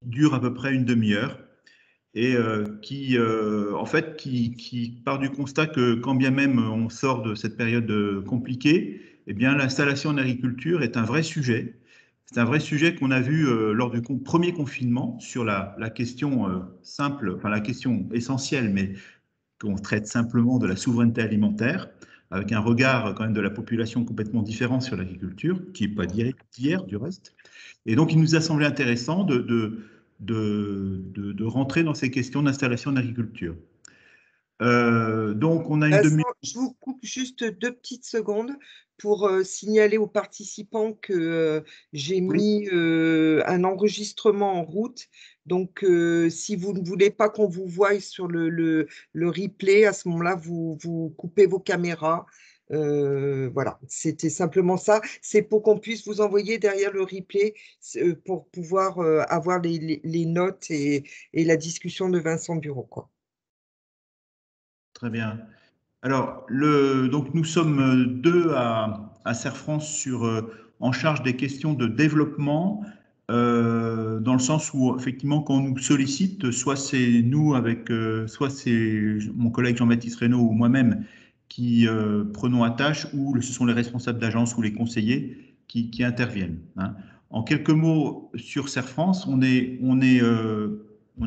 dure à peu près une demi-heure et en fait, qui part du constat que quand bien même on sort de cette période compliquée, eh bien, l'installation en agriculture est un vrai sujet. C'est un vrai sujet qu'on a vu lors du premier confinement sur la question simple, enfin la question essentielle, mais qu'on traite simplement de la souveraineté alimentaire, avec un regard quand même de la population complètement différent sur l'agriculture, qui n'est pas d'hier du reste. Et donc, il nous a semblé intéressant de rentrer dans ces questions d'installation d'agriculture. Donc, on a une Vincent, demi... je vous coupe juste 2 petites secondes pour, signaler aux participants que, j'ai Oui, mis, un enregistrement en route. Donc, si vous ne voulez pas qu'on vous voie sur le replay, à ce moment-là, vous coupez vos caméras. Voilà, c'était simplement ça. C'est pour qu'on puisse vous envoyer derrière le replay, pour pouvoir, avoir les notes et la discussion de Vincent Bureau, quoi. très bien. Alors, donc nous sommes deux à Serre-France en charge des questions de développement, dans le sens où, effectivement, quand on nous sollicite, soit c'est nous soit c'est mon collègue Jean-Baptiste Reynaud ou moi-même qui prenons à tâche, ou ce sont les responsables d'agence ou les conseillers qui interviennent, hein. En quelques mots sur Serre-France, on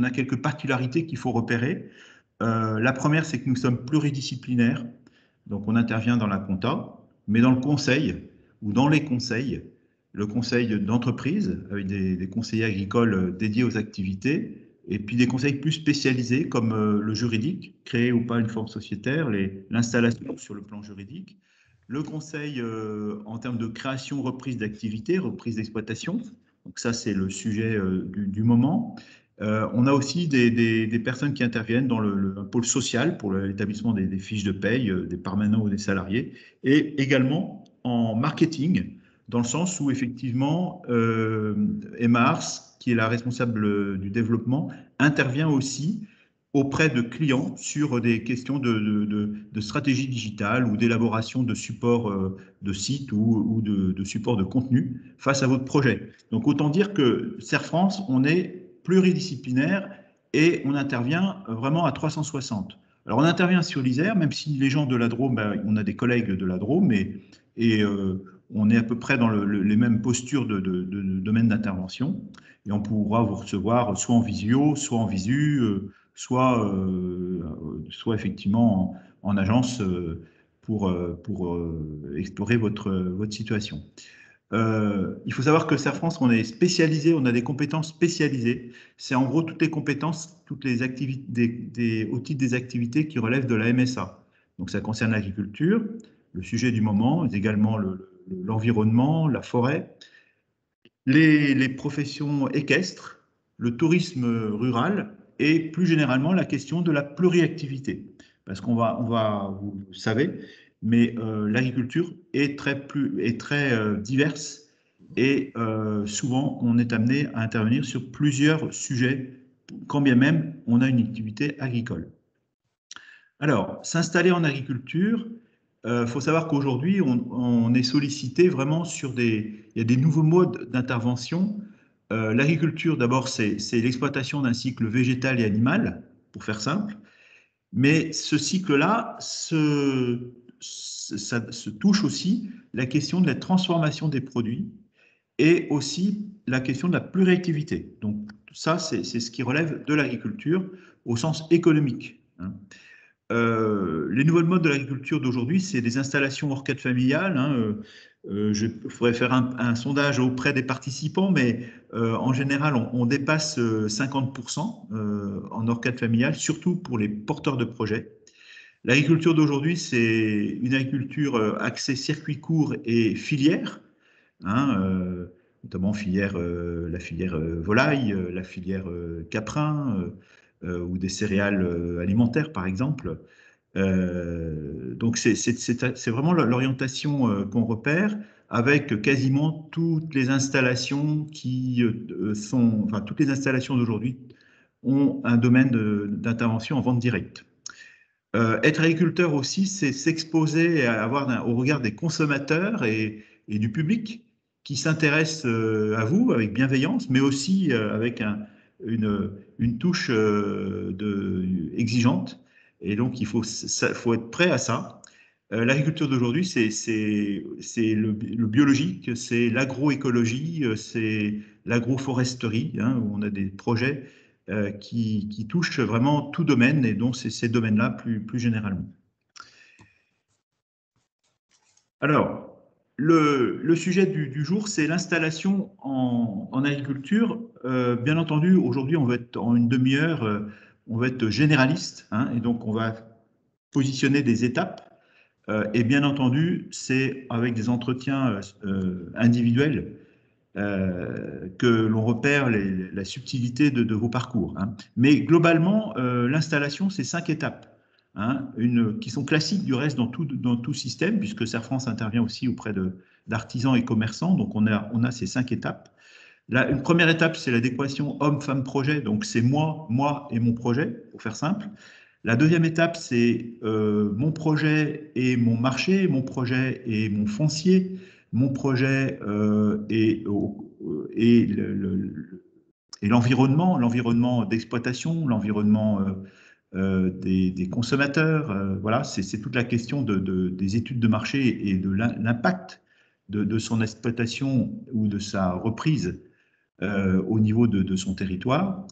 a quelques particularités qu'il faut repérer. La première, c'est que nous sommes pluridisciplinaires, donc on intervient dans la compta, mais dans le conseil ou dans les conseils, le conseil d'entreprise avec des conseillers agricoles dédiés aux activités, et puis des conseils plus spécialisés comme le juridique, créer ou pas une forme sociétaire, l'installation sur le plan juridique, le conseil en termes de création, reprise d'activité, reprise d'exploitation, donc ça c'est le sujet du moment. On a aussi des personnes qui interviennent dans le pôle social pour l'établissement des fiches de paye, des permanents ou des salariés, et également en marketing, dans le sens où effectivement Emma Ars, qui est la responsable du développement, intervient aussi auprès de clients sur des questions de stratégie digitale ou d'élaboration de supports de sites ou de supports de contenu face à votre projet. Donc autant dire que Serre France, on est pluridisciplinaire et on intervient vraiment à 360. Alors on intervient sur l'Isère, même si les gens de la Drôme, ben, on a des collègues de la Drôme et on est à peu près dans les mêmes postures de domaine d'intervention. Et on pourra vous recevoir soit en visio, soit en visu, soit effectivement en agence pour explorer votre situation. Il faut savoir que Serre France, on est spécialisé, on a des compétences spécialisées. C'est en gros toutes les compétences, toutes les activités, au titre des activités qui relèvent de la MSA. Donc ça concerne l'agriculture, le sujet du moment, mais également l'environnement, la forêt, les professions équestres, le tourisme rural et plus généralement la question de la pluriactivité. Parce vous le savez, mais l'agriculture est très diverse et souvent on est amené à intervenir sur plusieurs sujets, quand bien même on a une activité agricole. Alors, s'installer en agriculture, faut savoir qu'aujourd'hui, on est sollicité vraiment il y a des nouveaux modes d'intervention. L'agriculture, d'abord, c'est l'exploitation d'un cycle végétal et animal, pour faire simple. Mais ce cycle-là ça se touche aussi la question de la transformation des produits et aussi la question de la pluriactivité. Donc, ça, c'est ce qui relève de l'agriculture au sens économique, hein. Les nouveaux modes de l'agriculture d'aujourd'hui, c'est des installations hors cadre familial, hein. Je pourrais faire un sondage auprès des participants, mais en général, on dépasse 50% en hors cadre familial, surtout pour les porteurs de projets. L'agriculture d'aujourd'hui, c'est une agriculture axée circuit court et filière, hein, notamment la filière volaille, la filière caprin ou des céréales alimentaires, par exemple. Donc c'est vraiment l'orientation qu'on repère avec quasiment toutes les installations toutes les installations d'aujourd'hui ont un domaine d'intervention en vente directe. Être agriculteur aussi, c'est s'exposer au regard des consommateurs et du public qui s'intéressent à vous avec bienveillance, mais aussi avec une touche exigeante. Et donc, faut être prêt à ça. L'agriculture d'aujourd'hui, c'est le biologique, c'est l'agroécologie, c'est l'agroforesterie, hein, où on a des projets qui touchent vraiment tout domaine, et donc c'est ces domaines-là plus généralement. Alors, le sujet du jour, c'est l'installation en agriculture. Bien entendu, aujourd'hui, on va être en une demi-heure, on va être généraliste, hein, et donc on va positionner des étapes. Et bien entendu, c'est avec des entretiens individuels que l'on repère la subtilité de vos parcours, hein. Mais globalement, l'installation, c'est 5 étapes, hein, qui sont classiques du reste dans tout système, puisque Serre France intervient aussi auprès d'artisans et commerçants. Donc on a ces 5 étapes. Une première étape, c'est l'adéquation homme-femme-projet. Donc c'est moi et mon projet, pour faire simple. La deuxième étape, c'est mon projet et mon marché, mon projet et mon foncier, mon projet et l'environnement d'exploitation, l'environnement des consommateurs. Voilà, c'est toute la question des études de marché et de l'impact de son exploitation ou de sa reprise au niveau de son territoire.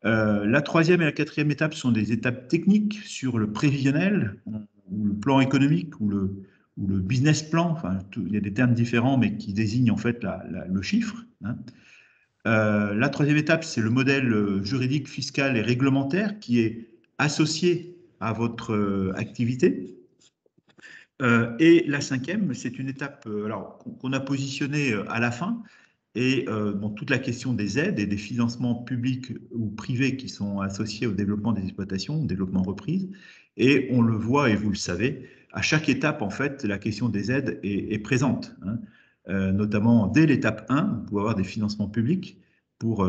La troisième et la quatrième étape sont des étapes techniques sur le prévisionnel, ou le plan économique, ou le business plan. Enfin, il y a des termes différents, mais qui désignent en fait le chiffre, hein. La troisième étape, c'est le modèle juridique, fiscal et réglementaire qui est associé à votre activité. Et la cinquième, c'est une étape qu'on a positionnée à la fin, et toute la question des aides et des financements publics ou privés qui sont associés au développement des exploitations, au développement reprise. Et on le voit, et vous le savez, à chaque étape, en fait, la question des aides est présente, hein. Notamment dès l'étape 1, vous pouvez avoir des financements publics pour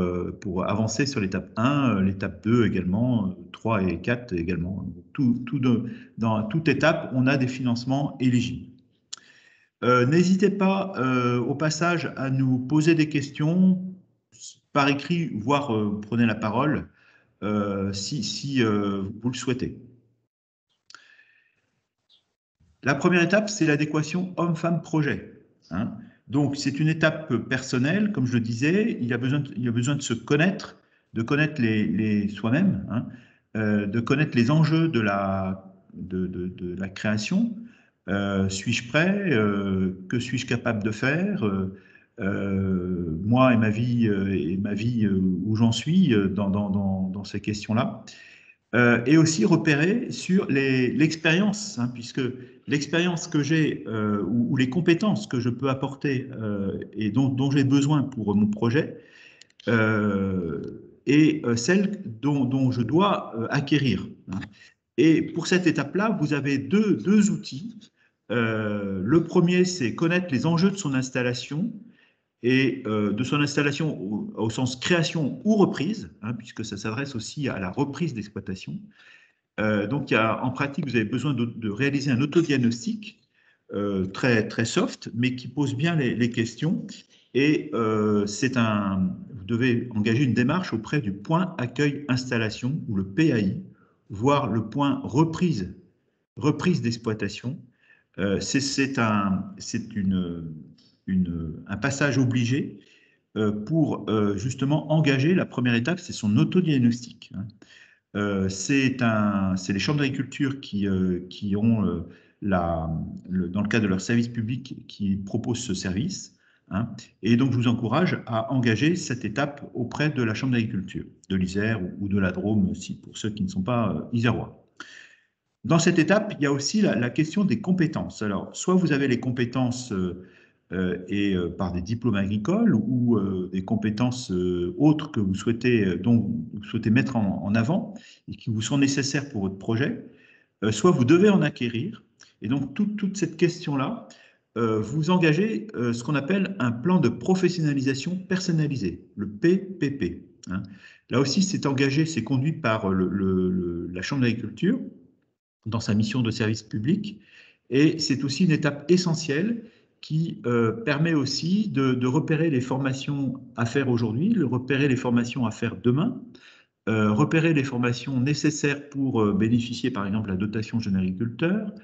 avancer sur l'étape 1, l'étape 2 également, 3 et 4 également. Dans toute étape, on a des financements éligibles. N'hésitez pas au passage à nous poser des questions par écrit, voire prenez la parole si vous le souhaitez. La première étape, c'est l'adéquation homme-femme-projet, hein. Donc, c'est une étape personnelle, comme je le disais. Il y a besoin de se connaître, de connaître soi-même, hein, de connaître les enjeux de la création. Suis-je prêt? Que suis-je capable de faire? Moi et ma vie, où j'en suis dans ces questions-là. Et aussi repérer sur l'expérience, hein, puisque l'expérience que j'ai ou les compétences que je peux apporter et dont j'ai besoin pour mon projet et celles dont je dois acquérir, hein. Et pour cette étape-là, vous avez deux outils. Le premier, c'est connaître les enjeux de son installation et de son installation au sens création ou reprise, hein, puisque ça s'adresse aussi à la reprise d'exploitation. Donc, en pratique, vous avez besoin de réaliser un autodiagnostic très, très soft, mais qui pose bien les questions. Et vous devez engager une démarche auprès du point accueil installation, ou le PAI, voire le point reprise d'exploitation. C'est un passage obligé pour justement engager la première étape, c'est son autodiagnostic, hein. C'est les chambres d'agriculture qui ont, dans le cadre de leur service public, qui proposent ce service, hein. Et donc, je vous encourage à engager cette étape auprès de la chambre d'agriculture, de l'Isère ou de la Drôme, pour ceux qui ne sont pas isérois. Dans cette étape, il y a aussi la question des compétences. Alors, soit vous avez les compétences par des diplômes agricoles ou des compétences autres que dont vous souhaitez mettre en avant et qui vous sont nécessaires pour votre projet, soit vous devez en acquérir. Et donc, toute cette question-là, vous engagez ce qu'on appelle un plan de professionnalisation personnalisé, le PPP, hein. Là aussi, c'est conduit par la Chambre d'agriculture dans sa mission de service public. Et c'est aussi une étape essentielle qui permet aussi de repérer les formations à faire aujourd'hui, de repérer les formations à faire demain, repérer les formations nécessaires pour bénéficier, par exemple, de la dotation jeune agriculteur,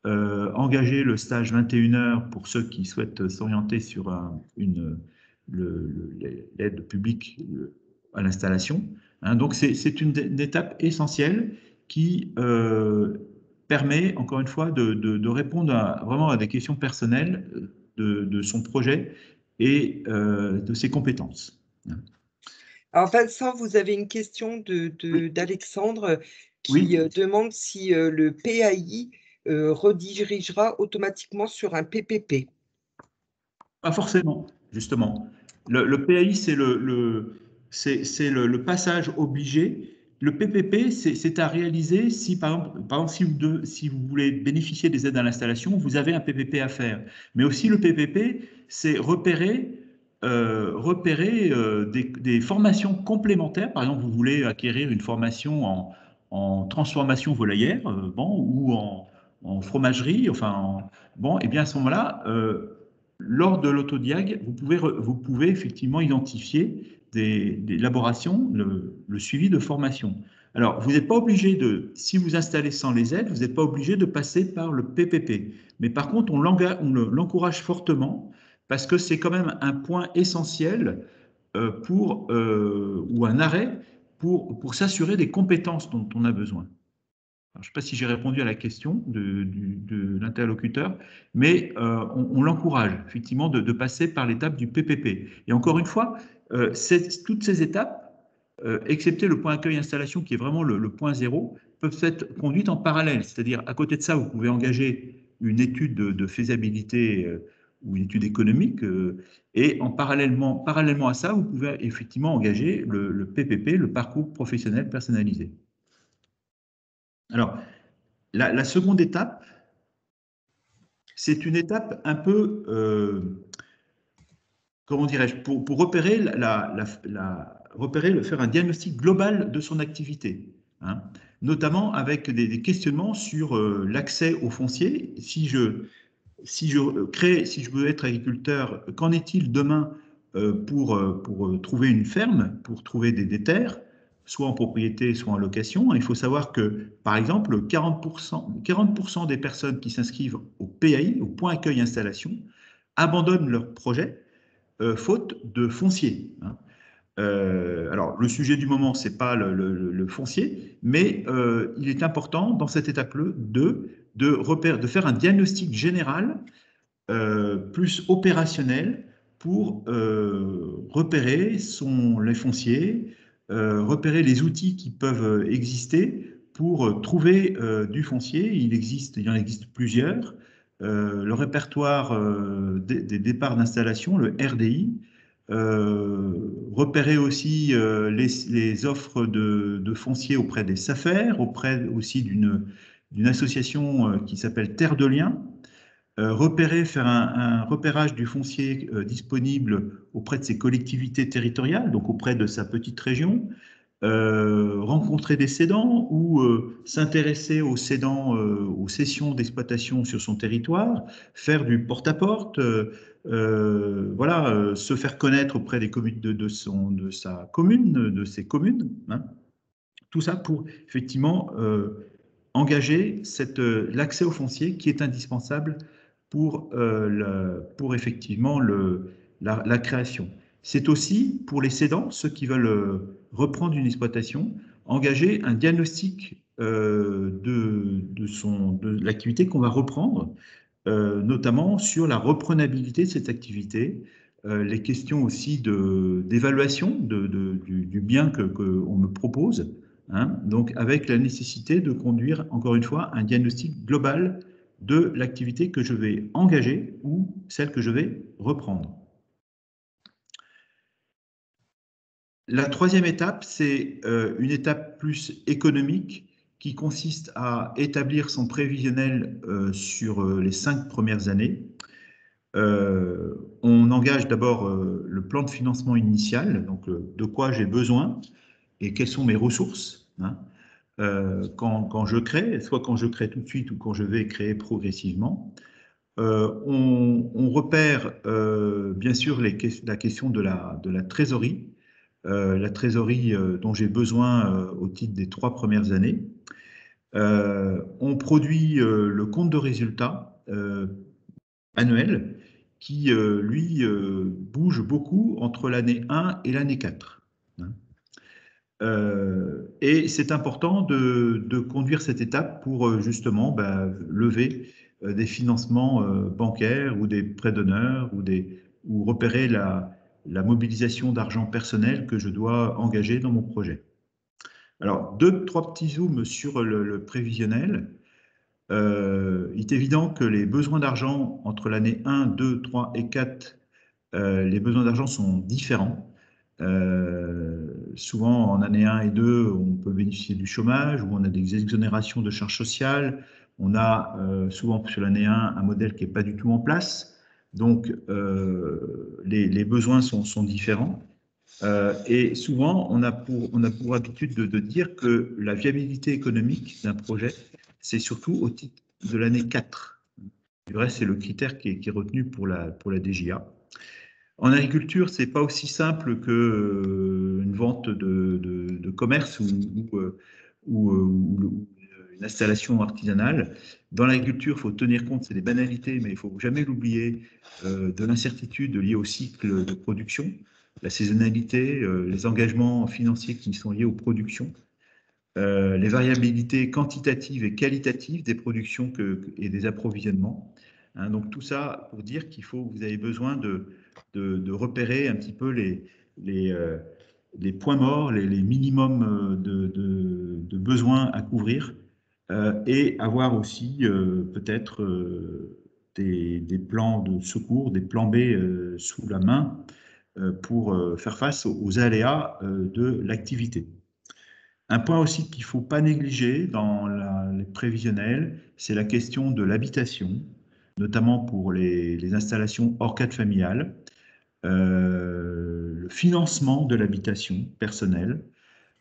engager le stage 21 heures pour ceux qui souhaitent s'orienter sur l'aide publique à l'installation. Hein, donc, c'est une étape essentielle qui permet, encore une fois, de répondre vraiment à des questions personnelles de son projet et de ses compétences. Alors Vincent, vous avez une question Oui, d'Alexandre qui oui, demande si le PAI redirigera automatiquement sur un PPP. pas forcément, justement. Le PAI, c'est le passage obligé. Le PPP, c'est à réaliser si, par exemple si vous voulez bénéficier des aides à l'installation, vous avez un PPP à faire. Mais aussi, le PPP, c'est repérer des formations complémentaires. Par exemple, vous voulez acquérir une formation en transformation volaillère, bon, ou en fromagerie, bon, et bien à ce moment-là, lors de l'autodiag, vous pouvez effectivement identifier des élaborations, le suivi de formation. Alors, vous n'êtes pas obligé si vous installez sans les aides, vous n'êtes pas obligé de passer par le PPP. Mais par contre, on l'encourage fortement parce que c'est quand même un point essentiel ou un arrêt pour s'assurer des compétences dont on a besoin. Alors, je ne sais pas si j'ai répondu à la question de l'interlocuteur, mais on l'encourage effectivement de passer par l'étape du PPP. Et encore une fois, toutes ces étapes, excepté le point accueil-installation qui est vraiment le point zéro, peuvent être conduites en parallèle. C'est-à-dire, à côté de ça, vous pouvez engager une étude de faisabilité ou une étude économique, et parallèlement à ça, vous pouvez effectivement engager le PPP, le parcours professionnel personnalisé. Alors, la seconde étape, c'est une étape un peu, comment dirais-je, pour repérer, faire un diagnostic global de son activité, hein, notamment avec des questionnements sur l'accès au foncier. Si je veux être agriculteur, qu'en est-il demain pour trouver une ferme, pour trouver des terres, soit en propriété, soit en location? Il faut savoir que, par exemple, 40% des personnes qui s'inscrivent au PAI, au point accueil installation, abandonnent leur projet faute de foncier. Hein. Alors, le sujet du moment, ce n'est pas le foncier, mais il est important dans cette étape-là de faire un diagnostic général plus opérationnel pour repérer les fonciers, repérer les outils qui peuvent exister pour trouver du foncier. Il en existe plusieurs. Le répertoire des départs d'installation, le RDI, repérer aussi les offres de foncier auprès des SAFER, auprès aussi d'une association qui s'appelle Terre de Liens, faire un repérage du foncier disponible auprès de ses collectivités territoriales, donc auprès de sa petite région, rencontrer des cédants ou s'intéresser aux cédants, aux cessions d'exploitation sur son territoire, faire du porte-à-porte, voilà, se faire connaître auprès des communes de sa commune, de ses communes, hein. Tout ça pour effectivement engager l'accès au foncier qui est indispensable pour effectivement la création. C'est aussi pour les cédants, ceux qui veulent reprendre une exploitation, engager un diagnostic de l'activité qu'on va reprendre, notamment sur la reprenabilité de cette activité, les questions aussi d'évaluation du bien qu'on me propose, hein, donc avec la nécessité de conduire, encore une fois, un diagnostic global de l'activité que je vais engager ou celle que je vais reprendre. La troisième étape, c'est une étape plus économique qui consiste à établir son prévisionnel sur les 5 premières années. On engage d'abord le plan de financement initial, donc de quoi j'ai besoin et quelles sont mes ressources, hein, quand je crée, soit quand je crée tout de suite ou quand je vais créer progressivement. On repère bien sûr la question de la trésorerie, dont j'ai besoin au titre des 3 premières années. On produit le compte de résultat annuel qui, lui, bouge beaucoup entre l'année 1 et l'année 4. Et c'est important de conduire cette étape pour justement lever des financements bancaires ou des prêts d'honneur ou repérer la mobilisation d'argent personnel que je dois engager dans mon projet. Alors, trois petits zooms sur le prévisionnel. Il est évident que les besoins d'argent entre l'année 1, 2, 3 et 4, les besoins d'argent sont différents. Souvent, en année 1 et 2, on peut bénéficier du chômage ou on a des exonérations de charges sociales. On a souvent sur l'année 1 un modèle qui n'est pas du tout en place. Donc, les besoins sont différents. Et souvent, on a pour habitude de dire que la viabilité économique d'un projet, c'est surtout au titre de l'année 4. Du reste, c'est le critère qui est retenu pour la DGA. En agriculture, c'est pas aussi simple que une vente de commerce ou une installation artisanale. Dans l'agriculture, il faut tenir compte, c'est des banalités, mais il faut jamais l'oublier, de l'incertitude liée au cycle de production, la saisonnalité, les engagements financiers qui sont liés aux productions, les variabilités quantitatives et qualitatives des productions et des approvisionnements. Hein, donc tout ça pour dire vous avez besoin de repérer un petit peu les points morts, les minimums de besoins à couvrir et avoir aussi peut-être des plans de secours, des plans B sous la main pour faire face aux aléas de l'activité. Un point aussi qu'il ne faut pas négliger dans les prévisionnels, c'est la question de l'habitation, notamment pour les installations hors cadre familial, le financement de l'habitation personnelle.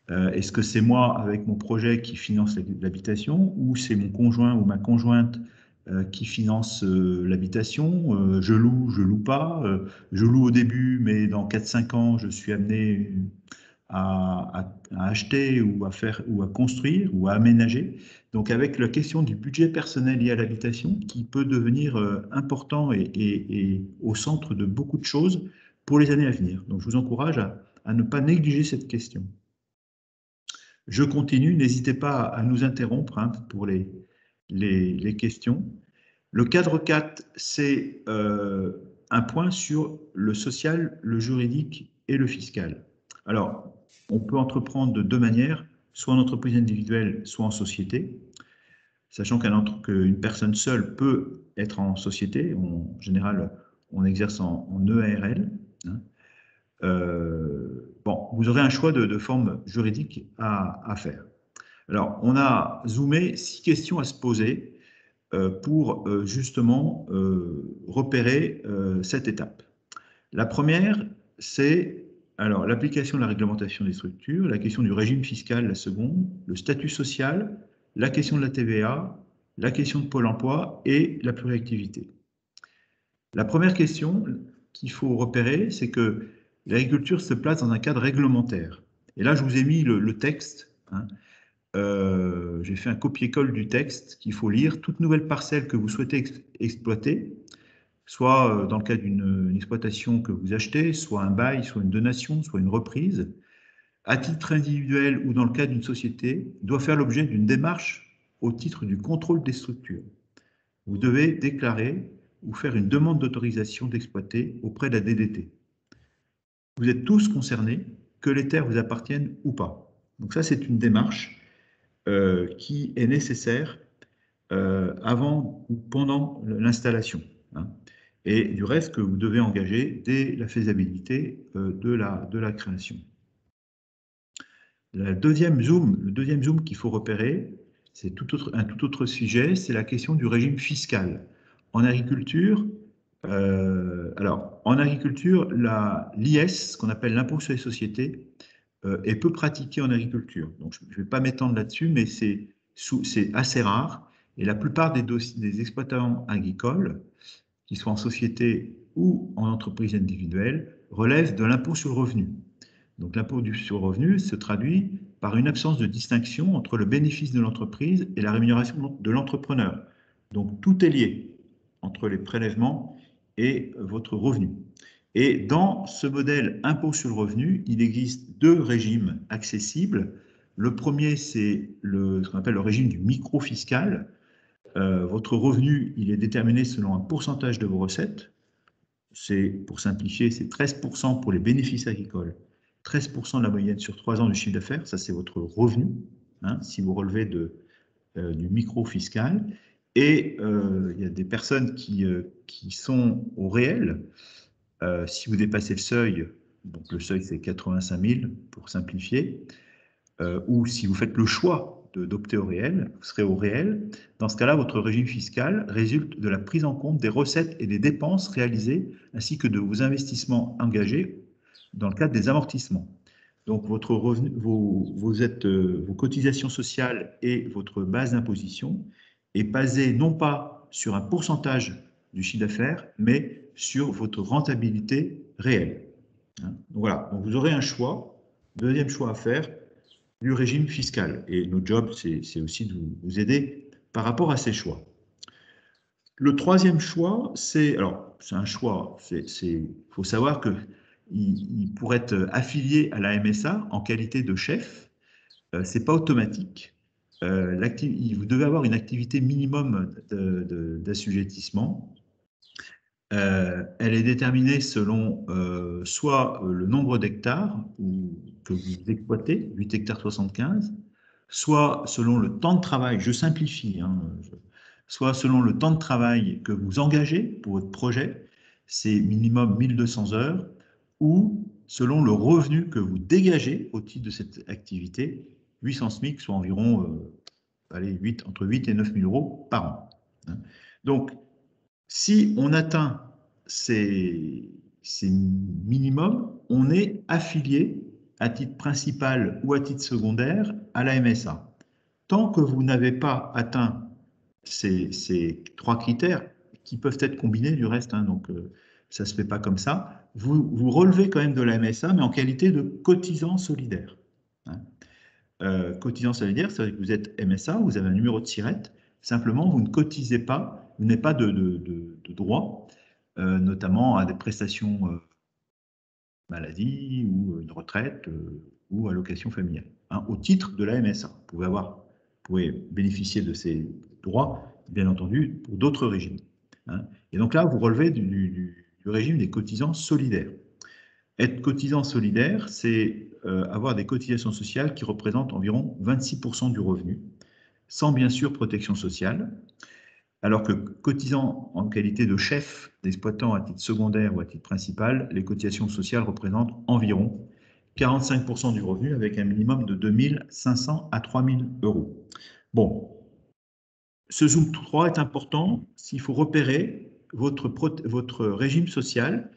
Est-ce que c'est moi, avec mon projet, qui finance l'habitation, ou c'est mon conjoint ou ma conjointe qui finance l'habitation? Je loue pas. Je loue au début, mais dans 4-5 ans, je suis amené à acheter ou à construire ou à aménager. Donc avec la question du budget personnel lié à l'habitation qui peut devenir important et au centre de beaucoup de choses pour les années à venir. Donc je vous encourage à ne pas négliger cette question. Je continue, n'hésitez pas à nous interrompre pour les questions. Le cadre 4, c'est un point sur le social, le juridique et le fiscal. Alors, on peut entreprendre de deux manières, soit en entreprise individuelle, soit en société, sachant qu'une personne seule peut être en société. En général, on exerce en EARL. Hein. Bon, vous aurez un choix de forme juridique à faire. Alors, on a zoomé 6 questions à se poser pour justement repérer cette étape. La première, c'est l'application de la réglementation des structures, la question du régime fiscal, la seconde, le statut social, la question de la TVA, la question de Pôle emploi et la pluriactivité. La première question qu'il faut repérer, c'est que l'agriculture se place dans un cadre réglementaire. Et là, je vous ai mis le texte. Hein. J'ai fait un copier-colle du texte qu'il faut lire. Toute nouvelle parcelle que vous souhaitez exploiter, soit dans le cadre d'une exploitation que vous achetez, soit un bail, soit une donation, soit une reprise, à titre individuel ou dans le cadre d'une société, doit faire l'objet d'une démarche au titre du contrôle des structures. Vous devez déclarer ou faire une demande d'autorisation d'exploiter auprès de la DDT. Vous êtes tous concernés, que les terres vous appartiennent ou pas. Donc ça, c'est une démarche qui est nécessaire avant ou pendant l'installation. Hein. Et du reste que vous devez engager dès la faisabilité de la création. Le deuxième zoom qu'il faut repérer, c'est un tout autre sujet, c'est la question du régime fiscal. En agriculture, l'IS, ce qu'on appelle l'impôt sur les sociétés, est peu pratiqué en agriculture. Donc, je ne vais pas m'étendre là-dessus, mais c'est assez rare. Et la plupart des exploitants agricoles qu'ils soient en société ou en entreprise individuelle, relèvent de l'impôt sur le revenu. Donc l'impôt sur le revenu se traduit par une absence de distinction entre le bénéfice de l'entreprise et la rémunération de l'entrepreneur. Donc tout est lié entre les prélèvements et votre revenu. Et dans ce modèle impôt sur le revenu, il existe deux régimes accessibles. Le premier, c'est ce qu'on appelle le régime du micro-fiscal. Votre revenu, il est déterminé selon un pourcentage de vos recettes. Pour simplifier, c'est 13% pour les bénéfices agricoles, 13% de la moyenne sur 3 ans du chiffre d'affaires. Ça, c'est votre revenu, hein, si vous relevez du micro-fiscal. Et il y a des personnes qui sont au réel. Si vous dépassez le seuil, donc le seuil c'est 85 000 pour simplifier, ou si vous faites le choix d'opter au réel, vous serez au réel. Dans ce cas-là, votre régime fiscal résulte de la prise en compte des recettes et des dépenses réalisées, ainsi que de vos investissements engagés dans le cadre des amortissements. Donc, votre revenu, vos cotisations sociales et votre base d'imposition est basée non pas sur un pourcentage du chiffre d'affaires, mais sur votre rentabilité réelle. Donc, voilà, donc vous aurez un choix. Deuxième choix à faire, du régime fiscal. Et notre job, c'est aussi de vous aider par rapport à ces choix. Le troisième choix, c'est un choix, il faut savoir qu'il pour être affilié à la MSA en qualité de chef, ce n'est pas automatique. Vous devez avoir une activité minimum d'assujettissement. Elle est déterminée selon soit le nombre d'hectares que vous exploitez, 8 hectares 75, soit selon le temps de travail, je simplifie, hein, soit selon le temps de travail que vous engagez pour votre projet, c'est minimum 1200 heures, ou selon le revenu que vous dégagez au titre de cette activité, 800 SMIC, soit environ entre 8 et 9 000 euros par an. Donc, si on atteint ces minimums, on est affilié à titre principal ou à titre secondaire à la MSA. Tant que vous n'avez pas atteint ces trois critères, qui peuvent être combinés du reste, hein, donc ça ne se fait pas comme ça, vous relevez quand même de la MSA, mais en qualité de cotisant solidaire. Hein. Cotisant solidaire, ça veut dire que vous êtes MSA, vous avez un numéro de SIRET, simplement vous ne cotisez pas, vous n'avez pas de droit, notamment à des prestations maladie ou une retraite ou allocation familiale, hein, au titre de la MSA. Vous pouvez bénéficier de ces droits, bien entendu, pour d'autres régimes. Hein. Et donc là, vous relevez du régime des cotisants solidaires. Être cotisant solidaire, c'est avoir des cotisations sociales qui représentent environ 26% du revenu, sans bien sûr protection sociale, alors que cotisant en qualité de chef d'exploitant à titre secondaire ou à titre principal, les cotisations sociales représentent environ 45% du revenu avec un minimum de 2 500 à 3 000 euros. Bon, ce Zoom 3 est important s'il faut repérer votre régime social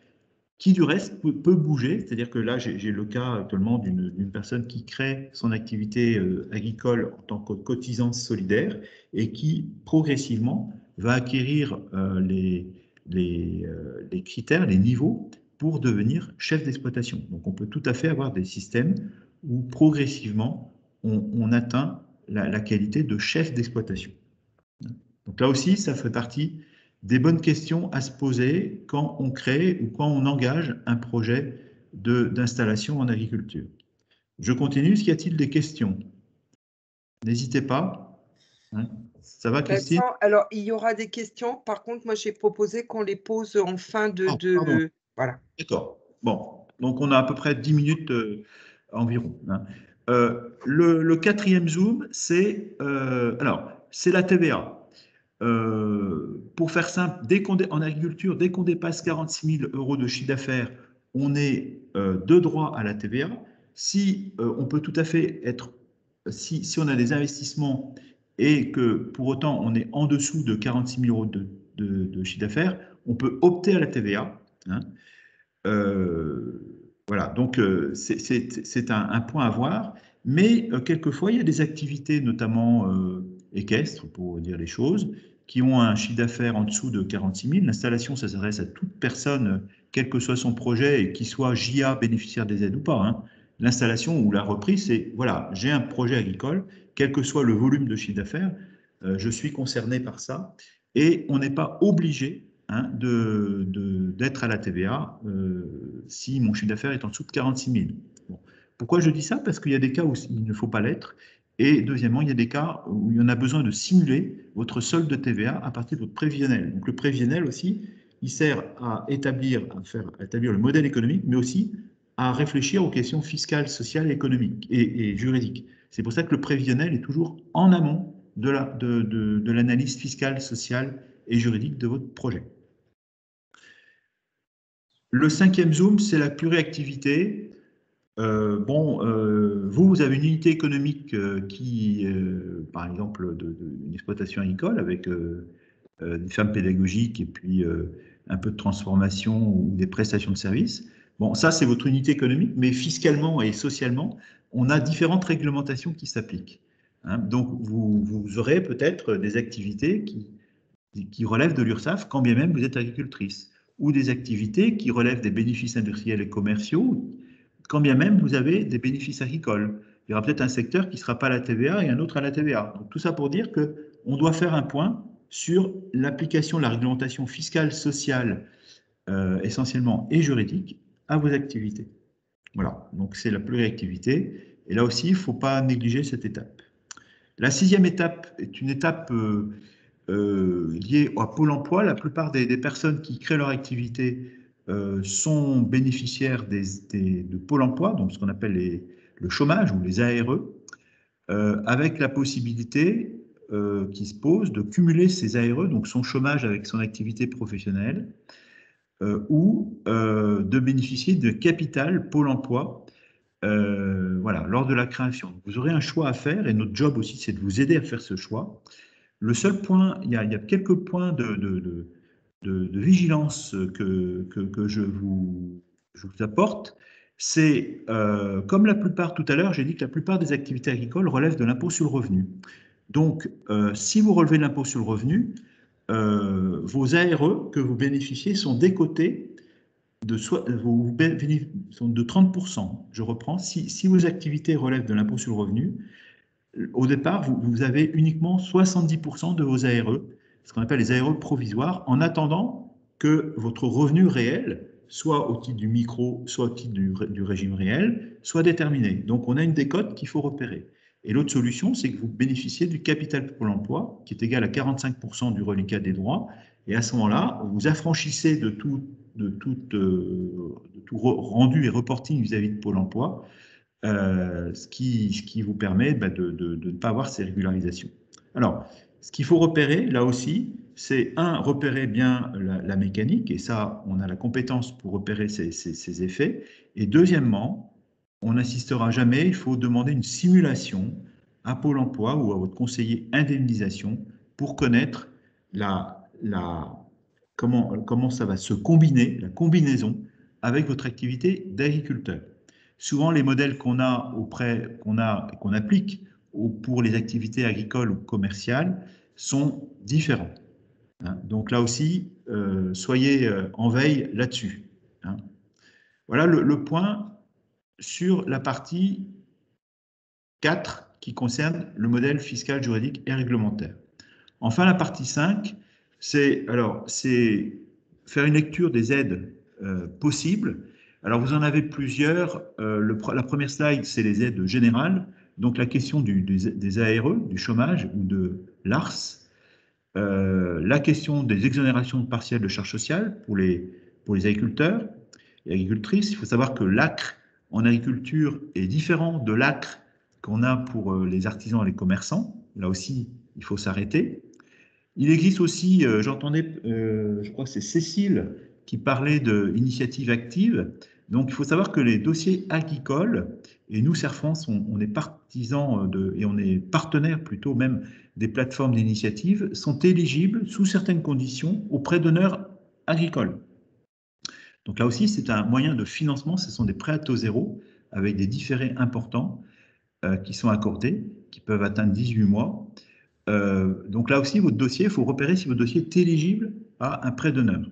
qui du reste peut bouger, c'est-à-dire que là j'ai le cas actuellement d'une personne qui crée son activité agricole en tant que cotisante solidaire et qui progressivement va acquérir les critères, les niveaux pour devenir chef d'exploitation. Donc on peut tout à fait avoir des systèmes où progressivement on atteint la qualité de chef d'exploitation. Donc là aussi, ça fait partie des bonnes questions à se poser quand on crée ou quand on engage un projet d'installation en agriculture. Je continue. Est-ce qu'il y a-t-il des questions? N'hésitez pas. Hein. Ça va, Christine? Alors, il y aura des questions. Par contre, moi, j'ai proposé qu'on les pose en fin Pardon. Voilà. D'accord. Bon, donc on a à peu près 10 minutes environ. Hein. Le quatrième Zoom, c'est la TVA. Pour faire simple, en agriculture, dès qu'on dépasse 46 000 euros de chiffre d'affaires, on est de droit à la TVA. Si on peut tout à fait être, si on a des investissements et que pour autant on est en dessous de 46 000 euros de chiffre d'affaires, on peut opter à la TVA. Hein. Voilà, donc c'est un point à voir. Mais quelquefois, il y a des activités, notamment équestres, pour dire les choses, qui ont un chiffre d'affaires en dessous de 46 000. L'installation, ça s'adresse à toute personne, quel que soit son projet, et qu'il soit JA bénéficiaire des aides ou pas, hein. L'installation ou la reprise, c'est, voilà, j'ai un projet agricole, quel que soit le volume de chiffre d'affaires, je suis concerné par ça. Et on n'est pas obligé, hein, d'être à la TVA si mon chiffre d'affaires est en dessous de 46 000. Bon. Pourquoi je dis ça? Parce qu'il y a des cas où il ne faut pas l'être. Et deuxièmement, il y a des cas où il y en a besoin de simuler votre solde de TVA à partir de votre prévisionnel. Donc le prévisionnel aussi, il sert à établir le modèle économique, mais aussi à réfléchir aux questions fiscales, sociales, économiques et juridiques. C'est pour ça que le prévisionnel est toujours en amont de l'analyse fiscale, sociale et juridique de votre projet. Le cinquième zoom, c'est la pluriactivité. Vous avez une unité économique qui, par exemple, une exploitation agricole avec des fermes pédagogiques et puis un peu de transformation ou des prestations de services. Bon, ça, c'est votre unité économique, mais fiscalement et socialement, on a différentes réglementations qui s'appliquent, hein. Donc, vous aurez peut-être des activités qui relèvent de l'URSSAF, quand bien même vous êtes agricultrice, ou des activités qui relèvent des bénéfices industriels et commerciaux, quand bien même vous avez des bénéfices agricoles. Il y aura peut-être un secteur qui ne sera pas à la TVA et un autre à la TVA. Donc, tout ça pour dire qu'on doit faire un point sur l'application de la réglementation fiscale, sociale, essentiellement, et juridique à vos activités. Voilà, donc c'est la pluriactivité. Et là aussi, il ne faut pas négliger cette étape. La sixième étape est une étape liées à Pôle emploi. La plupart des personnes qui créent leur activité sont bénéficiaires de Pôle emploi, donc ce qu'on appelle le chômage ou les ARE, avec la possibilité qui se pose de cumuler ces ARE, donc son chômage avec son activité professionnelle, ou de bénéficier de capital Pôle emploi. Voilà, lors de la création. Vous aurez un choix à faire et notre job aussi, c'est de vous aider à faire ce choix. Le seul point, il y a quelques points de vigilance que je vous apporte. C'est, comme la plupart, tout à l'heure, j'ai dit que la plupart des activités agricoles relèvent de l'impôt sur le revenu. Donc, si vous relevez de l'impôt sur le revenu, vos ARE que vous bénéficiez sont décotés sont de 30%. Je reprends, si vos activités relèvent de l'impôt sur le revenu, au départ, vous avez uniquement 70% de vos ARE, ce qu'on appelle les ARE provisoires, en attendant que votre revenu réel, soit au titre du micro, soit au titre du régime réel, soit déterminé. Donc, on a une décote qu'il faut repérer. Et l'autre solution, c'est que vous bénéficiez du capital Pôle emploi, qui est égal à 45% du reliquat des droits. Et à ce moment-là, vous affranchissez de tout rendu et reporting vis-à-vis de Pôle emploi, ce qui vous permet de ne pas avoir ces régularisations. Alors, ce qu'il faut repérer, là aussi, c'est repérer bien la mécanique, et ça, on a la compétence pour repérer ces effets. Et deuxièmement, on n'insistera jamais, il faut demander une simulation à Pôle emploi ou à votre conseiller indemnisation pour connaître comment ça va se combiner, la combinaison avec votre activité d'agriculteur. Souvent, les modèles qu'on applique pour les activités agricoles ou commerciales sont différents, hein. Donc là aussi, soyez en veille là-dessus, hein. Voilà le point sur la partie 4 qui concerne le modèle fiscal, juridique et réglementaire. Enfin, la partie 5, c'est faire une lecture des aides possibles. Alors, vous en avez plusieurs. La première slide, c'est les aides générales. Donc, la question des ARE, du chômage ou de l'ARS. La question des exonérations partielles de charges sociales pour les agriculteurs et agricultrices. Il faut savoir que l'ACRE en agriculture est différent de l'ACRE qu'on a pour les artisans et les commerçants. Là aussi, il faut s'arrêter. Il existe aussi, j'entendais, je crois que c'est Cécile qui parlait d'initiatives actives. Donc, il faut savoir que les dossiers agricoles, et nous, Serre France, on est partisans et on est partenaire plutôt même des plateformes d'initiatives, sont éligibles sous certaines conditions aux prêts d'honneur agricoles. Donc là aussi, c'est un moyen de financement, ce sont des prêts à taux zéro avec des différés importants qui sont accordés, qui peuvent atteindre 18 mois. Donc là aussi, votre dossier, il faut repérer si votre dossier est éligible à un prêt d'honneur.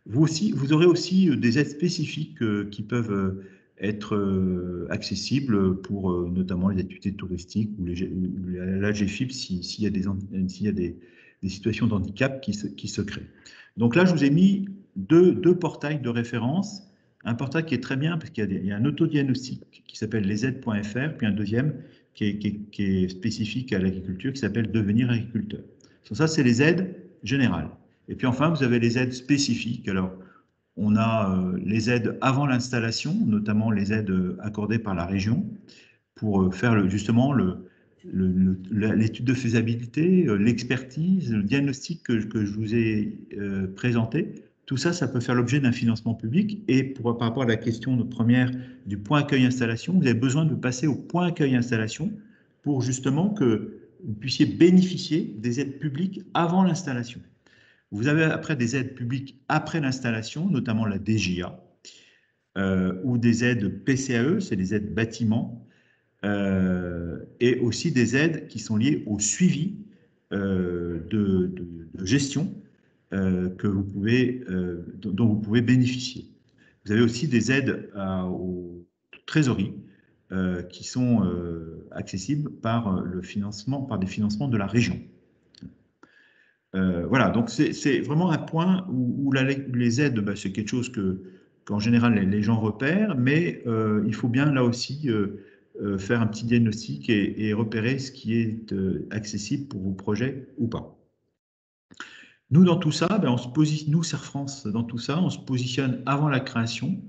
Vous aurez aussi des aides spécifiques qui peuvent être accessibles pour notamment les activités touristiques ou la GFIP s'il y a des situations de handicap qui se créent. Donc là, je vous ai mis deux portails de référence. Un portail qui est très bien parce qu'il y a un autodiagnostic qui s'appelle lesaides.fr, puis un deuxième qui est spécifique à l'agriculture qui s'appelle Devenir agriculteur. Ça, c'est les aides générales. Et puis enfin, vous avez les aides spécifiques. Alors, on a les aides avant l'installation, notamment les aides accordées par la région pour faire justement l'étude de faisabilité, l'expertise, le diagnostic que je vous ai présenté. Tout ça, ça peut faire l'objet d'un financement public. Et par rapport à la question de première du point accueil-installation, vous avez besoin de passer au point accueil-installation pour justement que vous puissiez bénéficier des aides publiques avant l'installation. Vous avez après des aides publiques après l'installation, notamment la DGA, ou des aides PCAE, c'est les aides bâtiments, et aussi des aides qui sont liées au suivi de gestion dont vous pouvez bénéficier. Vous avez aussi des aides aux trésoreries qui sont accessibles par par des financements de la région. Voilà, donc c'est vraiment un point où les aides, bah, c'est quelque chose qu'en général les gens repèrent, mais il faut bien là aussi faire un petit diagnostic et repérer ce qui est accessible pour vos projets ou pas. Nous, dans tout ça, ben, nous, Serre France, dans tout ça, on se positionne avant la création,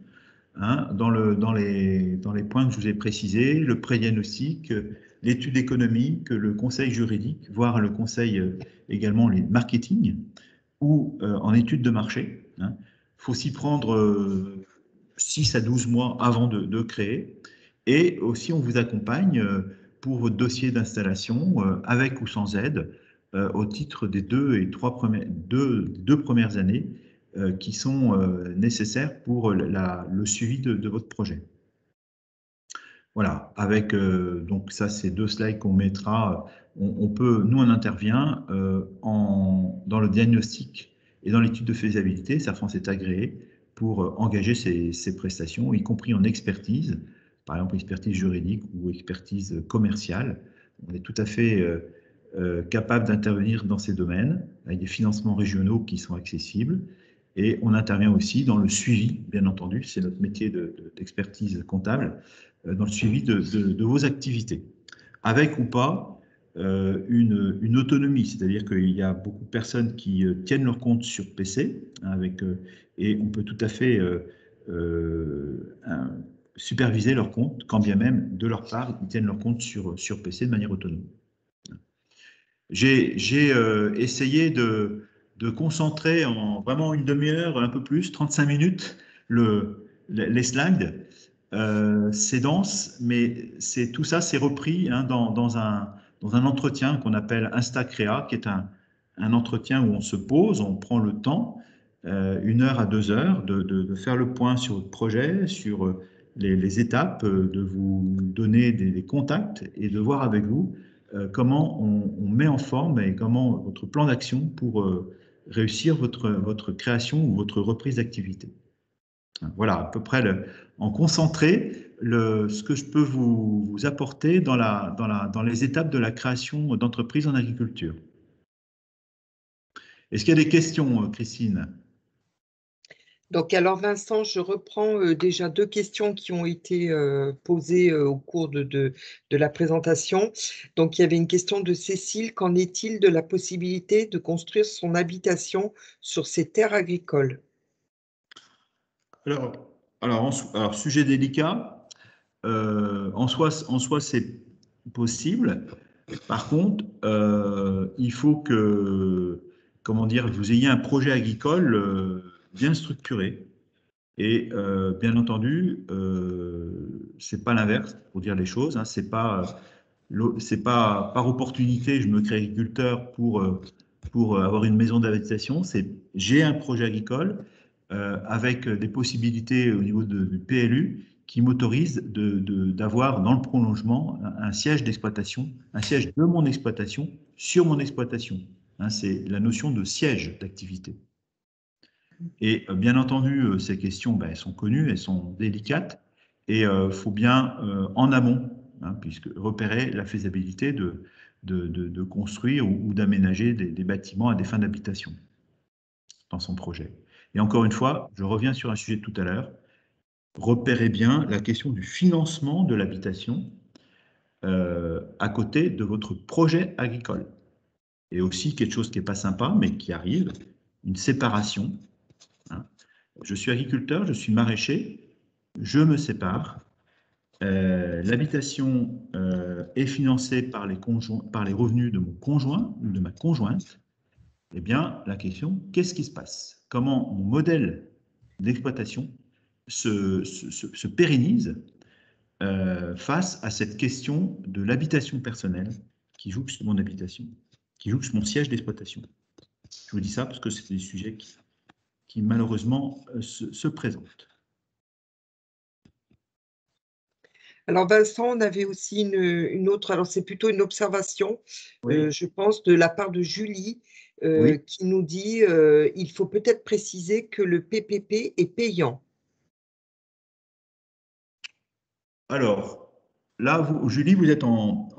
hein, dans les points que je vous ai précisés, le pré-diagnostic, l'étude économique, le conseil juridique, voire le conseil également les marketing ou en étude de marché. Il faut s'y prendre 6 à 12 mois avant de créer. Et aussi, on vous accompagne pour votre dossier d'installation, avec ou sans aide, au titre des deux premières années qui sont nécessaires pour le suivi de votre projet. Voilà, avec donc ça, c'est 2 slides qu'on mettra. Nous, on intervient dans le diagnostic et dans l'étude de faisabilité. Serre France est agréé pour engager ces prestations, y compris en expertise, par exemple expertise juridique ou expertise commerciale. On est tout à fait capable d'intervenir dans ces domaines avec des financements régionaux qui sont accessibles. Et on intervient aussi dans le suivi, bien entendu, c'est notre métier d'expertise comptable, dans le suivi de vos activités, avec ou pas une autonomie, c'est-à-dire qu'il y a beaucoup de personnes qui tiennent leur compte sur PC, hein, et on peut tout à fait superviser leur compte, quand bien même, de leur part, ils tiennent leur compte sur PC de manière autonome. J'ai essayé de concentrer en vraiment une demi-heure, un peu plus, 35 minutes, les slides. C'est dense, mais tout ça, c'est repris hein, dans un entretien qu'on appelle InstaCréa, qui est un entretien où on se pose, on prend le temps, 1 heure à 2 heures, de faire le point sur votre projet, sur les étapes, de vous donner des contacts et de voir avec vous comment on met en forme et comment votre plan d'action pour réussir votre création ou votre reprise d'activité. Voilà, à peu près en concentré ce que je peux vous apporter dans les étapes de la création d'entreprises en agriculture. Est-ce qu'il y a des questions, Christine? Donc, alors Vincent, je reprends déjà 2 questions qui ont été posées au cours de la présentation. Donc, il y avait une question de Cécile. Qu'en est-il de la possibilité de construire son habitation sur ses terres agricoles? Alors, sujet délicat. En soi, c'est possible. Par contre, il faut que, comment dire, vous ayez un projet agricole bien structuré. Et bien entendu, c'est pas l'inverse, pour dire les choses. Hein, c'est pas par opportunité, je me crée agriculteur pour avoir une maison d'habitation. J'ai un projet agricole avec des possibilités au niveau du PLU qui m'autorise d'avoir dans le prolongement un siège d'exploitation, un siège de mon exploitation sur mon exploitation. Hein, c'est la notion de siège d'activité. Et bien entendu, ces questions, ben, elles sont connues, elles sont délicates, et il faut bien en amont, hein, puisque repérer la faisabilité de construire ou d'aménager des bâtiments à des fins d'habitation dans son projet. Et encore une fois, je reviens sur un sujet de tout à l'heure, repérez bien la question du financement de l'habitation à côté de votre projet agricole. Et aussi quelque chose qui n'est pas sympa, mais qui arrive, une séparation. Hein. Je suis agriculteur, je suis maraîcher, je me sépare. L'habitation est financée par les revenus de mon conjoint ou de ma conjointe. Eh bien, la question, qu'est-ce qui se passe? Comment mon modèle d'exploitation se pérennise face à cette question de l'habitation personnelle qui joue sur mon habitation, qui joue sur mon siège d'exploitation. Je vous dis ça parce que c'est des sujets qui malheureusement se présentent. Alors Vincent, on avait aussi une autre, alors c'est plutôt une observation, Oui. je pense, de la part de Julie, Oui. qui nous dit il faut peut-être préciser que le PPP est payant. Alors, là, Julie, vous êtes dans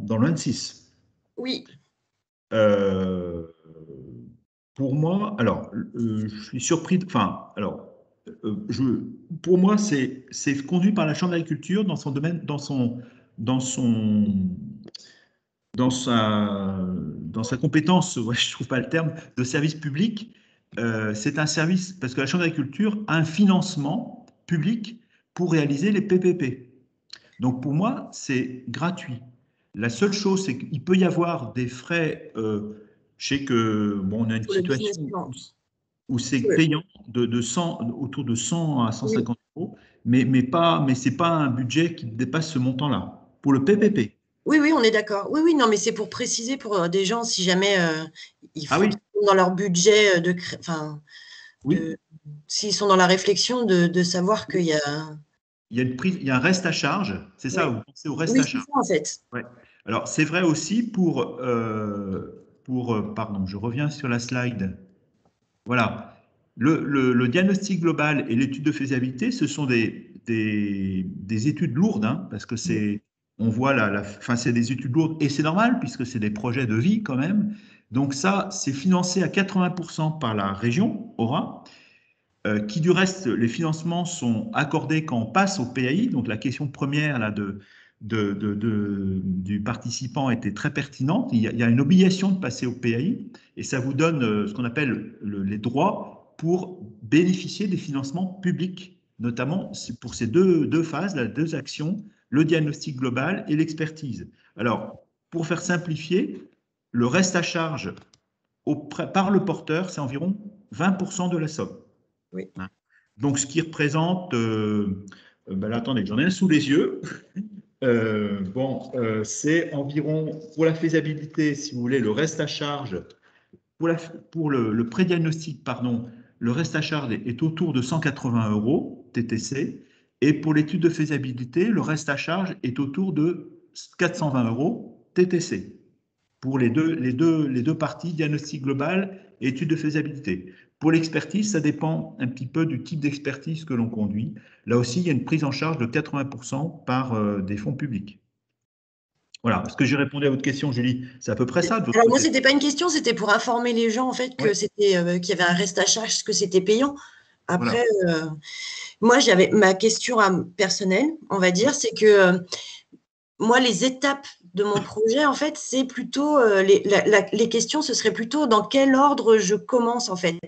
le 26. Oui. Pour moi, alors, je suis surpris. Enfin, alors, pour moi, c'est conduit par la Chambre d'agriculture dans son domaine, dans son, dans sa compétence. Ouais, je trouve pas le terme de service public. C'est un service parce que la Chambre d'agriculture a un financement public pour réaliser les PPP. Donc pour moi, c'est gratuit. La seule chose, c'est qu'il peut y avoir des frais. Je sais que bon, on a une Pour le situation business plan. où c'est Ouais. payant de 100, autour de 100 à 150 Oui. euros, mais ce n'est pas un budget qui dépasse ce montant-là. Pour le PPP. Oui, oui, on est d'accord. Oui, oui, non, mais c'est pour préciser pour des gens, si jamais il Ah faut oui, qu'ils sont dans leur budget oui, s'ils sont dans la réflexion de savoir qu'il y a. il y a une prise, il y a un reste à charge. C'est ça, Oui, vous pensez au reste oui, à c'est charge. ça en fait. Ouais. Alors, c'est vrai aussi pardon, je reviens sur la slide. Voilà. Le diagnostic global et l'étude de faisabilité, ce sont des études lourdes, hein, parce que on voit enfin, c'est des études lourdes et c'est normal puisque c'est des projets de vie quand même. Donc ça, c'est financé à 80% par la région, Aura, qui du reste, les financements sont accordés quand on passe au PAI. Donc la question première là, du participant était très pertinente. Il y a une obligation de passer au PAI et ça vous donne ce qu'on appelle les droits pour bénéficier des financements publics, notamment pour ces deux phases, les deux actions, le diagnostic global et l'expertise. Alors, pour faire simplifier, le reste à charge par le porteur, c'est environ 20% de la somme. Oui. Donc, ce qui représente, ben là, attendez, j'en ai un sous les yeux. C'est environ, pour la faisabilité, si vous voulez, le reste à charge, pour le pré-diagnostic, pardon, le reste à charge est autour de 180 euros TTC. Et pour l'étude de faisabilité, le reste à charge est autour de 420 euros TTC pour les deux parties, diagnostic global et étude de faisabilité. Pour l'expertise, ça dépend un petit peu du type d'expertise que l'on conduit. Là aussi, il y a une prise en charge de 80% par des fonds publics. Voilà. Est-ce que j'ai répondu à votre question, Julie? C'est à peu près ça de votre Alors moi, côté. c'était pas une question, c'était pour informer les gens en fait Ouais, que c'était qu'il y avait un reste à charge, que c'était payant. voilà. Après, moi, j'avais ma question personnelle, on va dire, c'est que moi, les étapes de mon projet, en fait, c'est plutôt les questions, ce serait plutôt dans quel ordre je commence, en fait.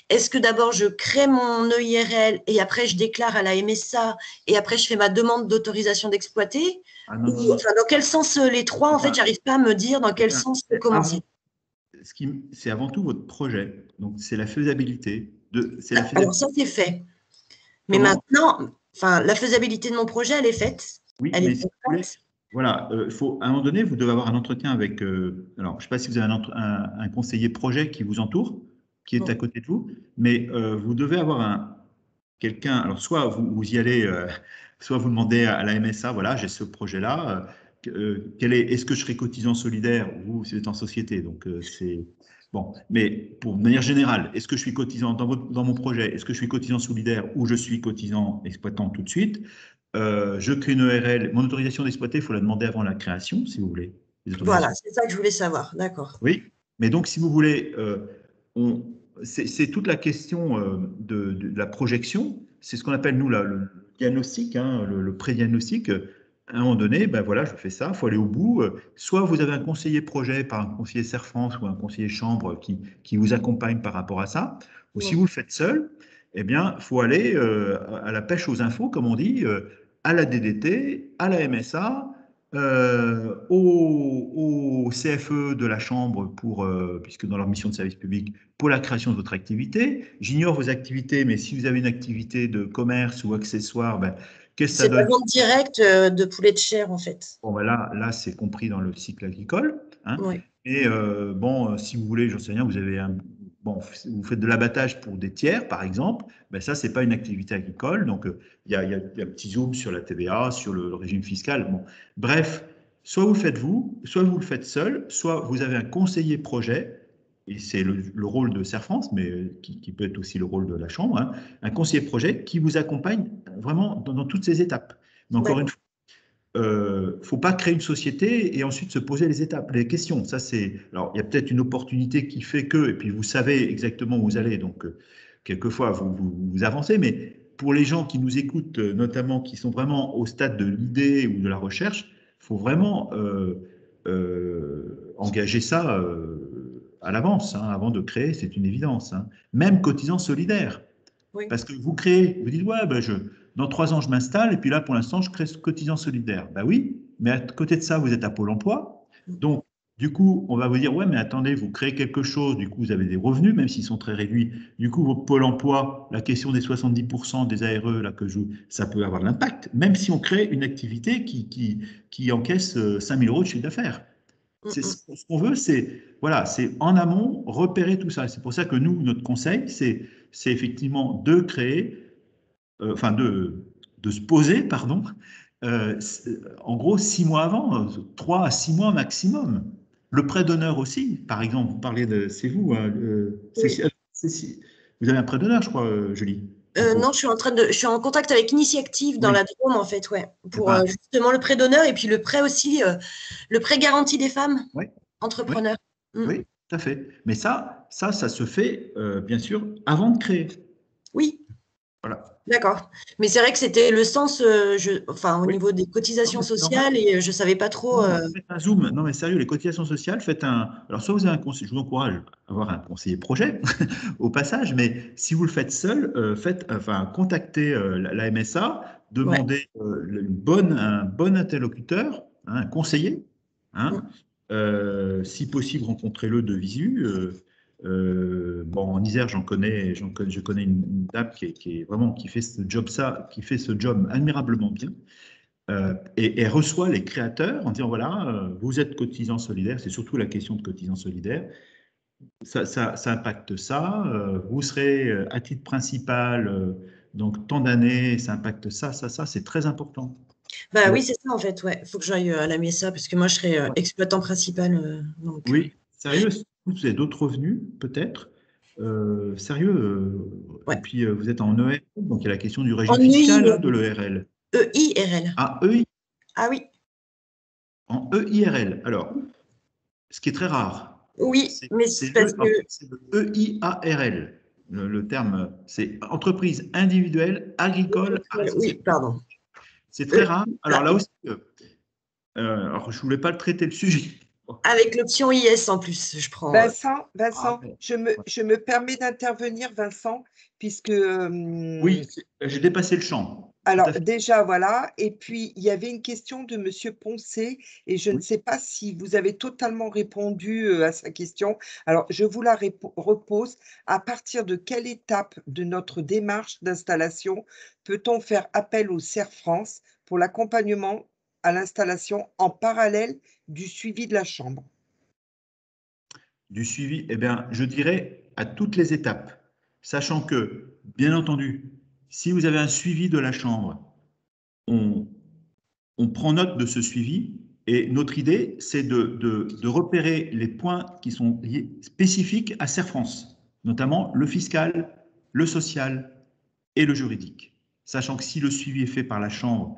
Est-ce que d'abord je crée mon EIRL et après je déclare à la MSA et après je fais ma demande d'autorisation d'exploiter? Ah non, Ou non, non. enfin, dans quel sens les trois, en fait, Enfin, j'arrive pas à me dire dans quel sens commencer. c'est avant tout votre projet. Donc, c'est la faisabilité. Alors ça, c'est fait. Mais Comment? maintenant, enfin, la faisabilité de mon projet, elle est faite. Oui, Elle est mais si vous voulez, concrète. voilà, à un moment donné, vous devez avoir un entretien avec, alors je ne sais pas si vous avez un conseiller projet qui vous entoure, qui est à côté de vous, mais vous devez avoir quelqu'un, alors soit vous y allez, soit vous demandez à la MSA, voilà, j'ai ce projet-là, est-ce que je serai cotisant solidaire? Vous, c'est en société, donc c'est bon. Mais pour de manière générale, est-ce que je suis cotisant dans mon projet? Est-ce que je suis cotisant solidaire ou je suis cotisant exploitant tout de suite? Je crée une EURL. Mon autorisation d'exploiter, il faut la demander avant la création, si vous voulez. Les Voilà, autorisations. c'est ça que je voulais savoir. D'accord. Oui, mais donc si vous voulez, c'est toute la question de la projection. C'est ce qu'on appelle, nous, le diagnostic, hein, le pré-diagnostic. À un moment donné, ben voilà, je fais ça, il faut aller au bout. Soit vous avez un conseiller projet par un conseiller Serre-France ou un conseiller chambre qui vous accompagne par rapport à ça. Ou si Mm. vous le faites seul, eh bien, il faut aller à la pêche aux infos, comme on dit, à la DDT, à la MSA, au CFE de la Chambre, puisque dans leur mission de service public, pour la création de votre activité. J'ignore vos activités, mais si vous avez une activité de commerce ou accessoire, ben, qu'est-ce que ça C'est la donne? vente directe de poulet de chair, en fait. Bon, ben là c'est compris dans le cycle agricole. Hein. Oui. Et bon, si vous voulez, j'en sais rien, bon, vous faites de l'abattage pour des tiers, par exemple, ben ça, c'est pas une activité agricole. Donc, il y a un petit zoom sur la TVA, sur le régime fiscal. Bon. Bref, soit vous le faites vous, soit vous le faites seul, soit vous avez un conseiller projet, et c'est le rôle de Serre France, mais qui peut être aussi le rôle de la Chambre, hein, un conseiller projet qui vous accompagne vraiment dans toutes ces étapes. Mais encore une D'accord. fois, faut pas créer une société et ensuite se poser les étapes, les questions. Ça, c'est. Alors, il y a peut-être une opportunité qui fait que, et puis vous savez exactement où vous allez, donc quelquefois vous avancez, mais pour les gens qui nous écoutent, notamment qui sont vraiment au stade de l'idée ou de la recherche, il faut vraiment engager ça à l'avance, hein, avant de créer, c'est une évidence. Hein. Même cotisant solidaire. Oui. Parce que vous créez, vous dites, ouais, ben dans 3 ans, je m'installe, et puis là, pour l'instant, je crée ce cotisant solidaire. Ben oui, mais à côté de ça, vous êtes à Pôle emploi. Donc, du coup, on va vous dire, ouais, mais attendez, vous créez quelque chose, du coup, vous avez des revenus, même s'ils sont très réduits. Du coup, votre Pôle emploi, la question des 70% des ARE, là, ça peut avoir de l'impact, même si on crée une activité qui encaisse 5 000 € de chiffre d'affaires. Ce qu'on veut, c'est voilà, c'est en amont repérer tout ça. C'est pour ça que nous, notre conseil, c'est effectivement de créer, enfin de se poser, pardon, en gros 6 mois avant, 3 à 6 mois maximum. Le prêt d'honneur aussi, par exemple, vous parlez de, c'est vous, hein, Oui. vous avez un prêt d'honneur, je crois, Julie, en cours. Non, je suis en contact avec Initiactive dans Oui. la Drôme, en fait, ouais, Eh pour ben, justement le prêt d'honneur et puis le prêt aussi, le prêt garanti des femmes oui, oui, entrepreneurs. Mm. oui, tout à fait. Mais ça se fait, bien sûr, avant de créer. Oui, Voilà. d'accord. Mais c'est vrai que c'était le sens, enfin, au Oui. niveau des Non, cotisations mais c'est normal. sociales et je ne savais pas trop. Non, faites un zoom. Non, mais sérieux, les cotisations sociales, faites un. Alors, soit vous avez un conseiller, je vous encourage à avoir un conseiller projet au passage, mais si vous le faites seul, enfin, contactez la MSA, Ouais. demandez un bon interlocuteur, hein, un conseiller, hein, Mm. si possible, rencontrez-le de visu. Bon, en Isère, je connais une dame qui est vraiment qui fait ce qui fait ce job admirablement bien. Et elle reçoit les créateurs en disant voilà, vous êtes cotisant solidaire, c'est surtout la question de cotisant solidaire, ça impacte ça, vous serez à titre principal, donc tant d'années, ça impacte ça, c'est très important. Bah Le- oui, c'est ça en fait, ouais. Il faut que j'aille à la MESA parce que moi je serai ouais. exploitant principal. Donc, Oui, sérieux, vous avez d'autres revenus, peut-être, sérieux, et ouais. puis vous êtes en ERL, donc il y a la question du régime En fiscal, EI, hein, de l'ERL. EIRL. Ah, EI, Ah oui, en EIRL. Alors, ce qui est très rare. oui, mais c'est parce En que fait, c'est le EIARL. Le terme, c'est entreprise individuelle agricole à oui, responsabilité. pardon. C'est très rare. Alors là EIRL. aussi, alors je ne voulais pas le traiter le sujet. Avec l'option IS en plus, je prends. Ah, Vincent, mais- je me permets d'intervenir, Vincent, puisque oui, j'ai dépassé le champ. Tout alors à fait. déjà voilà, et puis il y avait une question de Monsieur Poncé, et je ne Oui. sais pas si vous avez totalement répondu à sa question. Alors je vous la repose. À partir de quelle étape de notre démarche d'installation peut-on faire appel au CERF France pour l'accompagnement à l'installation en parallèle du suivi de la chambre? Du suivi, eh bien, je dirais à toutes les étapes, sachant que, bien entendu, Si vous avez un suivi de la chambre, on prend note de ce suivi et notre idée, c'est de repérer les points qui sont spécifiques à Serre France, notamment le fiscal, le social et le juridique. Sachant que si le suivi est fait par la chambre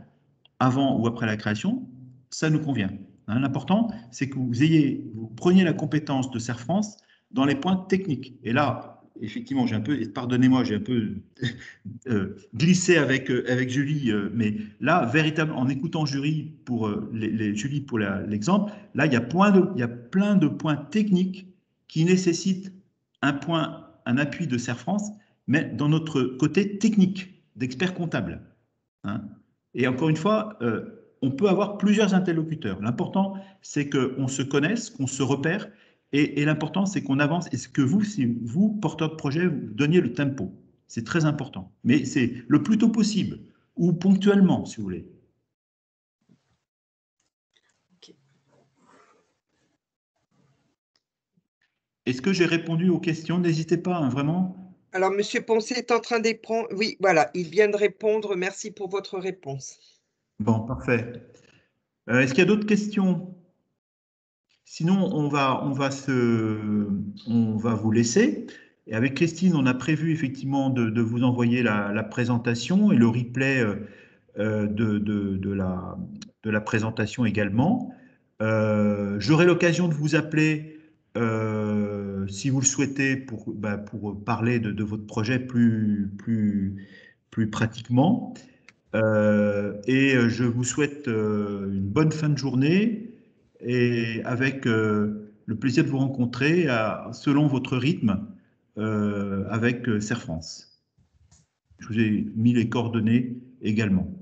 avant ou après la création, ça nous convient. Hein, l'important, c'est que vous preniez la compétence de Serre France dans les points techniques. Et là, effectivement, pardonnez-moi, j'ai un peu glissé avec Julie, mais là, véritablement, en écoutant Julie pour Julie pour l'exemple, là, il y a plein de points techniques qui nécessitent un appui de Serre France, mais dans notre côté technique, d'expert comptable. Hein. Et encore une fois, on peut avoir plusieurs interlocuteurs. L'important, c'est qu'on se connaisse, qu'on se repère, et l'important, c'est qu'on avance, et que vous, si vous, porteur de projet, vous donniez le tempo. C'est très important. Mais c'est le plus tôt possible, ou ponctuellement, si vous voulez. Okay. Est-ce que j'ai répondu aux questions? N'hésitez pas, hein, vraiment. Alors, M. Poncet est en train de répondre. Oui, voilà, il vient de répondre. Merci pour votre réponse. Bon, parfait. Est-ce qu'il y a d'autres questions? Sinon, on va vous laisser. Et avec Christine, on a prévu effectivement de vous envoyer la présentation et le replay de la présentation également. J'aurai l'occasion de vous appeler si vous le souhaitez pour parler de votre projet plus pratiquement. Et je vous souhaite une bonne fin de journée et avec le plaisir de vous rencontrer selon votre rythme avec Serre France. Je vous ai mis les coordonnées également.